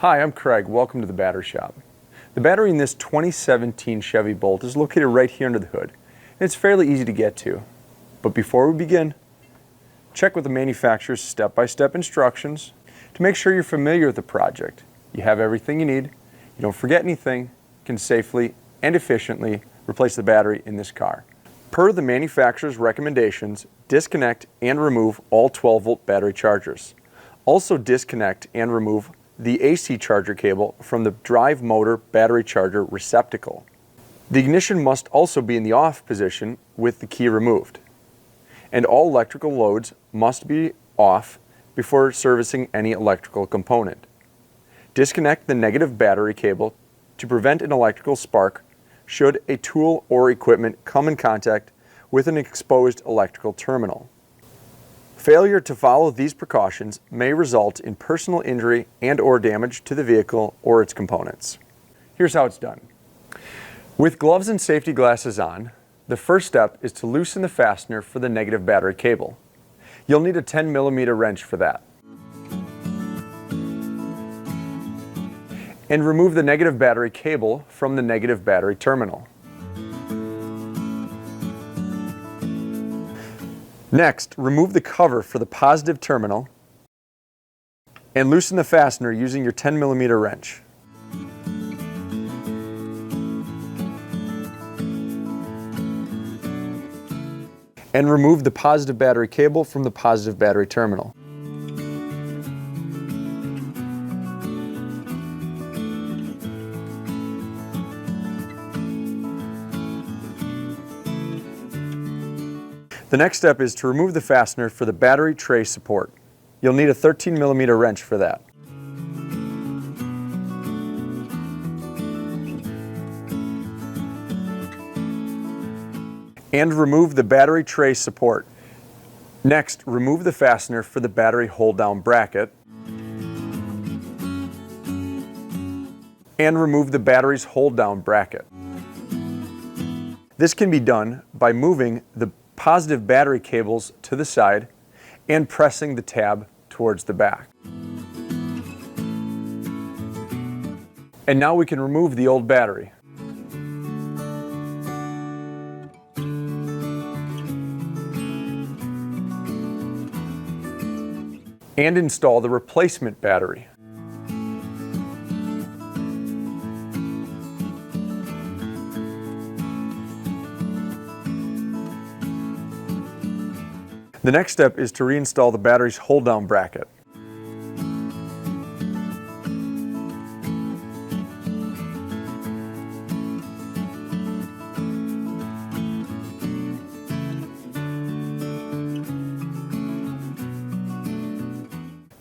Hi, I'm Craig. Welcome to the Battery Shop. The battery in this 2017 Chevy Bolt is located right here under the hood, and it's fairly easy to get to. But before we begin, check with the manufacturer's step-by-step instructions to make sure you're familiar with the project. You have everything you need, you don't forget anything, can safely and efficiently replace the battery in this car. Per the manufacturer's recommendations, disconnect and remove all 12-volt battery chargers. Also disconnect and remove the AC charger cable from the drive motor battery charger receptacle. The ignition must also be in the off position with the key removed. And all electrical loads must be off before servicing any electrical component. Disconnect the negative battery cable to prevent an electrical spark should a tool or equipment come in contact with an exposed electrical terminal. Failure to follow these precautions may result in personal injury and/or damage to the vehicle or its components. Here's how it's done. With gloves and safety glasses on, the first step is to loosen the fastener for the negative battery cable. You'll need a 10mm wrench for that. And remove the negative battery cable from the negative battery terminal. Next, remove the cover for the positive terminal and loosen the fastener using your 10mm wrench. And remove the positive battery cable from the positive battery terminal. The next step is to remove the fastener for the battery tray support. You'll need a 13mm wrench for that. And remove the battery tray support. Next, remove the fastener for the battery hold-down bracket. And remove the battery's hold-down bracket. This can be done by moving the positive battery cables to the side and pressing the tab towards the back. And now we can remove the old battery. And install the replacement battery. The next step is to reinstall the battery's hold-down bracket.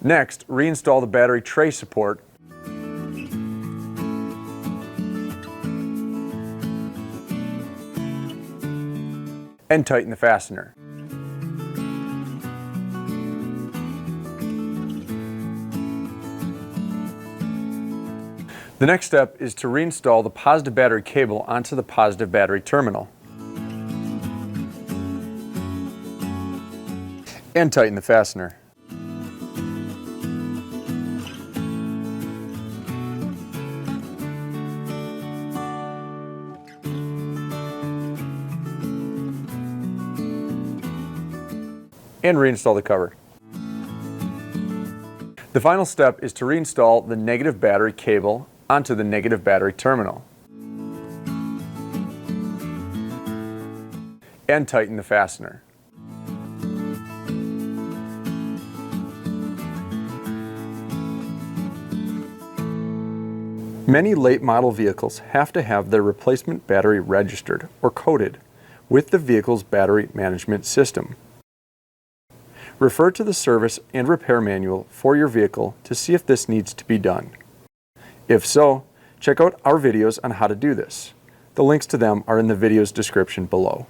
Next, reinstall the battery tray support and tighten the fastener. The next step is to reinstall the positive battery cable onto the positive battery terminal and tighten the fastener. And reinstall the cover. The final step is to reinstall the negative battery cable onto the negative battery terminal and tighten the fastener. Many late model vehicles have to have their replacement battery registered or coded with the vehicle's battery management system. Refer to the service and repair manual for your vehicle to see if this needs to be done. If so, check out our videos on how to do this. The links to them are in the video's description below.